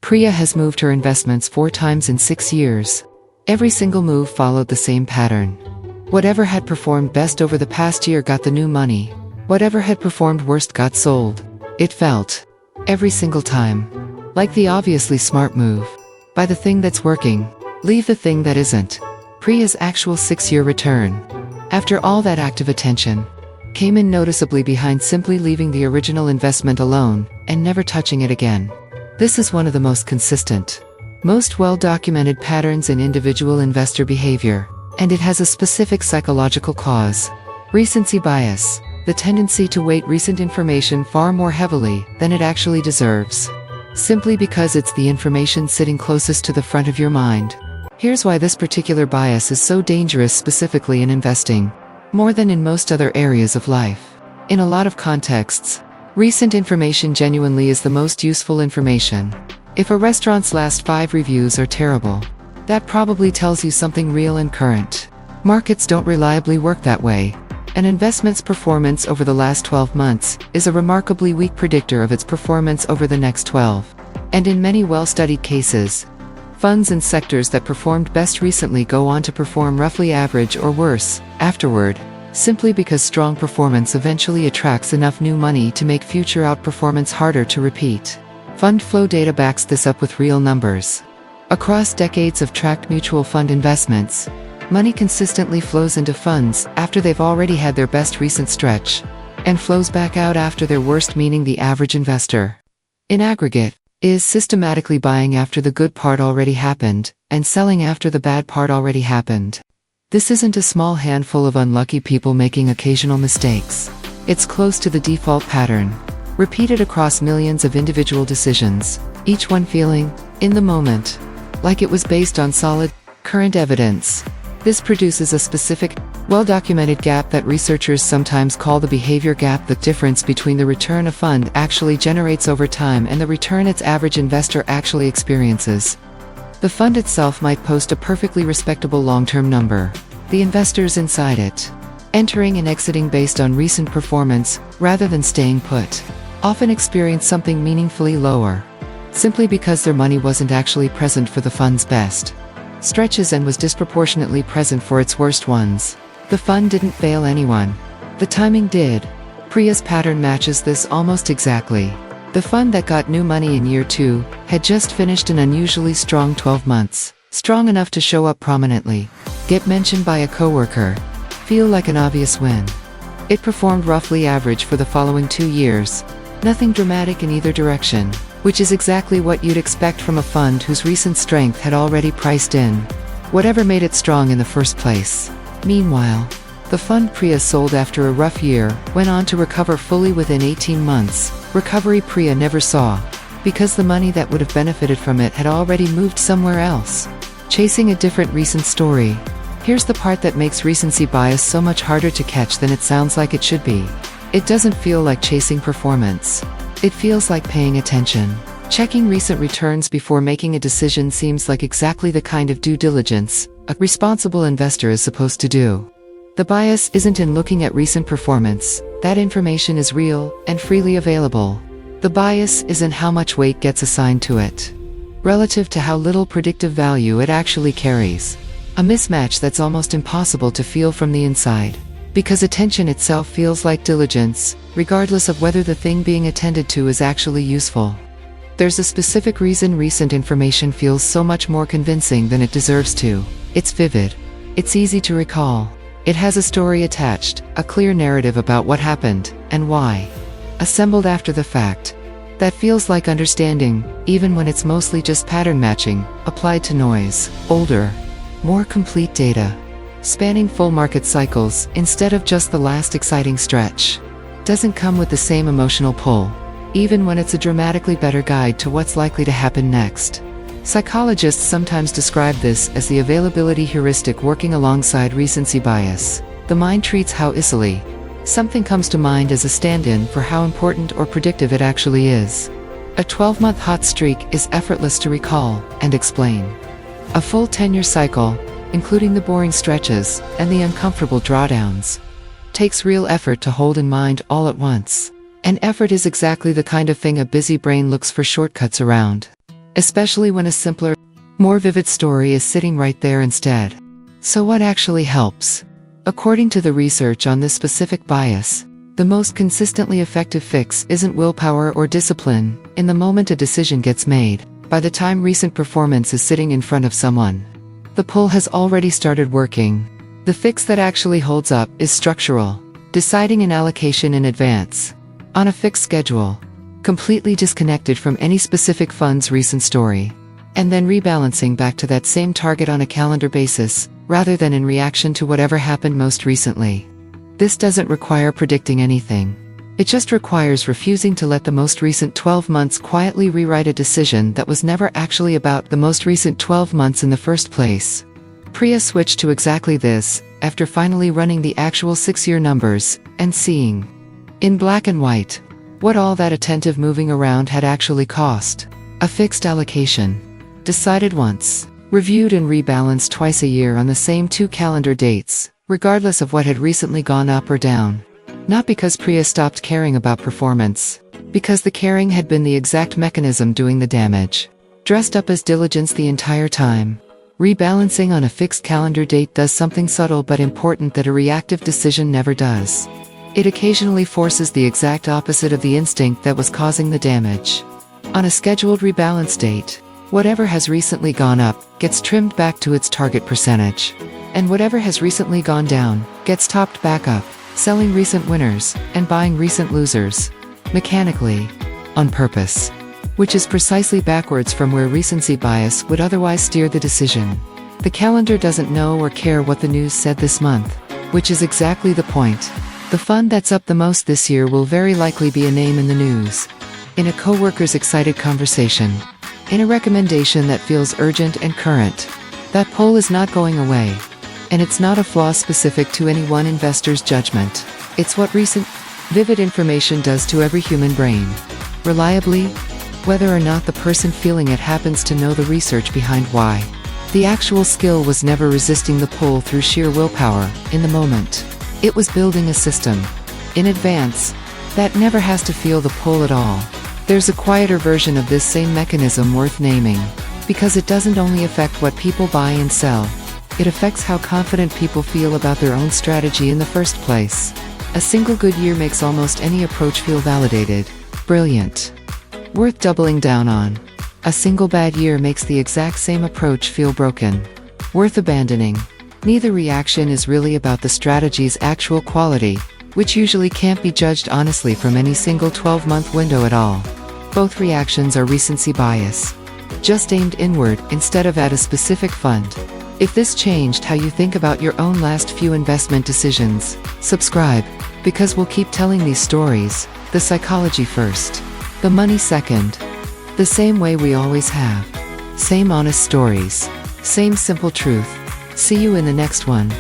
Priya has moved her investments 4 times in 6 years. Every single move followed the same pattern. Whatever had performed best over the past year got the new money. Whatever had performed worst got sold. It felt, every single time, like the obviously smart move. Buy the thing that's working. Leave the thing that isn't. Priya's actual 6-year return, after all that active attention, came in noticeably behind simply leaving the original investment alone and never touching it again. This is one of the most consistent, most well-documented patterns in individual investor behavior, and it has a specific psychological cause. Recency bias, the tendency to weight recent information far more heavily than it actually deserves, simply because it's the information sitting closest to the front of your mind. Here's why this particular bias is so dangerous specifically in investing, more than in most other areas of life. In a lot of contexts, recent information genuinely is the most useful information. If a restaurant's last 5 reviews are terrible, that probably tells you something real and current. Markets don't reliably work that way. An investment's performance over the last 12 months is a remarkably weak predictor of its performance over the next 12. And in many well-studied cases, funds and sectors that performed best recently go on to perform roughly average or worse afterward, simply because strong performance eventually attracts enough new money to make future outperformance harder to repeat. Fund flow data backs this up with real numbers. Across decades of tracked mutual fund investments, money consistently flows into funds after they've already had their best recent stretch, and flows back out after their worst, meaning the average investor, in aggregate, is systematically buying after the good part already happened, and selling after the bad part already happened. This isn't a small handful of unlucky people making occasional mistakes. It's close to the default pattern, repeated across millions of individual decisions, each one feeling, in the moment, like it was based on solid, current evidence. This produces a specific, well-documented gap that researchers sometimes call the behavior gap, the difference between the return a fund actually generates over time and the return its average investor actually experiences. The fund itself might post a perfectly respectable long-term number. The investors inside it, entering and exiting based on recent performance rather than staying put, often experience something meaningfully lower, simply because their money wasn't actually present for the fund's best stretches and was disproportionately present for its worst ones. The fund didn't fail anyone. The timing did. Priya's pattern matches this almost exactly. The fund that got new money in year 2 had just finished an unusually strong 12 months, strong enough to show up prominently, get mentioned by a coworker, feel like an obvious win. It performed roughly average for the following 2 years, nothing dramatic in either direction, which is exactly what you'd expect from a fund whose recent strength had already priced in whatever made it strong in the first place. Meanwhile, the fund Priya sold after a rough year went on to recover fully within 18 months, recovery Priya never saw, because the money that would have benefited from it had already moved somewhere else, chasing a different recent story. Here's the part that makes recency bias so much harder to catch than it sounds like it should be. It doesn't feel like chasing performance. It feels like paying attention. Checking recent returns before making a decision seems like exactly the kind of due diligence a responsible investor is supposed to do. The bias isn't in looking at recent performance. That information is real and freely available. The bias is in how much weight gets assigned to it, relative to how little predictive value it actually carries. A mismatch that's almost impossible to feel from the inside, because attention itself feels like diligence, regardless of whether the thing being attended to is actually useful. There's a specific reason recent information feels so much more convincing than it deserves to. It's vivid. It's easy to recall. It has a story attached, a clear narrative about what happened, and why. Assembled after the fact. That feels like understanding, even when it's mostly just pattern matching, applied to noise. Older, more complete data, spanning full market cycles instead of just the last exciting stretch. Doesn't come with the same emotional pull, even when it's a dramatically better guide to what's likely to happen next. Psychologists sometimes describe this as the availability heuristic working alongside recency bias. The mind treats how easily something comes to mind as a stand-in for how important or predictive it actually is. A 12-month hot streak is effortless to recall and explain. A full 10-year cycle, including the boring stretches and the uncomfortable drawdowns, takes real effort to hold in mind all at once. And effort is exactly the kind of thing a busy brain looks for shortcuts around. especially when a simpler, more vivid story is sitting right there instead. So what actually helps? According to the research on this specific bias, the most consistently effective fix isn't willpower or discipline. In the moment a decision gets made, by the time recent performance is sitting in front of someone, the pull has already started working. The fix that actually holds up is structural, deciding an allocation in advance, on a fixed schedule, completely disconnected from any specific fund's recent story, and then rebalancing back to that same target on a calendar basis, rather than in reaction to whatever happened most recently. This doesn't require predicting anything. It just requires refusing to let the most recent 12 months quietly rewrite a decision that was never actually about the most recent 12 months in the first place. Priya switched to exactly this, after finally running the actual 6-year numbers, and seeing, in black and white, what all that attentive moving around had actually cost. A fixed allocation. Decided once, reviewed and rebalanced twice a year on the same 2 calendar dates, regardless of what had recently gone up or down. Not because Priya stopped caring about performance, because the caring had been the exact mechanism doing the damage. Dressed up as diligence the entire time. Rebalancing on a fixed calendar date does something subtle but important that a reactive decision never does. It occasionally forces the exact opposite of the instinct that was causing the damage. On a scheduled rebalance date, whatever has recently gone up gets trimmed back to its target percentage, and whatever has recently gone down gets topped back up, selling recent winners and buying recent losers, mechanically, on purpose, which is precisely backwards from where recency bias would otherwise steer the decision. The calendar doesn't know or care what the news said this month, which is exactly the point. The fund that's up the most this year will very likely be a name in the news, in a coworker's excited conversation, in a recommendation that feels urgent and current. That pull is not going away, and it's not a flaw specific to any one investor's judgment. It's what recent, vivid information does to every human brain, reliably, whether or not the person feeling it happens to know the research behind why. The actual skill was never resisting the pull through sheer willpower, in the moment. It was building a system, in advance, that never has to feel the pull at all. There's a quieter version of this same mechanism worth naming, because it doesn't only affect what people buy and sell, it affects how confident people feel about their own strategy in the first place. A single good year makes almost any approach feel validated, brilliant, worth doubling down on. A single bad year makes the exact same approach feel broken, worth abandoning. Neither reaction is really about the strategy's actual quality, which usually can't be judged honestly from any single 12-month window at all. Both reactions are recency bias, just aimed inward instead of at a specific fund. If this changed how you think about your own last few investment decisions, subscribe, because we'll keep telling these stories, the psychology first, the money second, the same way we always have. Same honest stories, same simple truth. See you in the next one.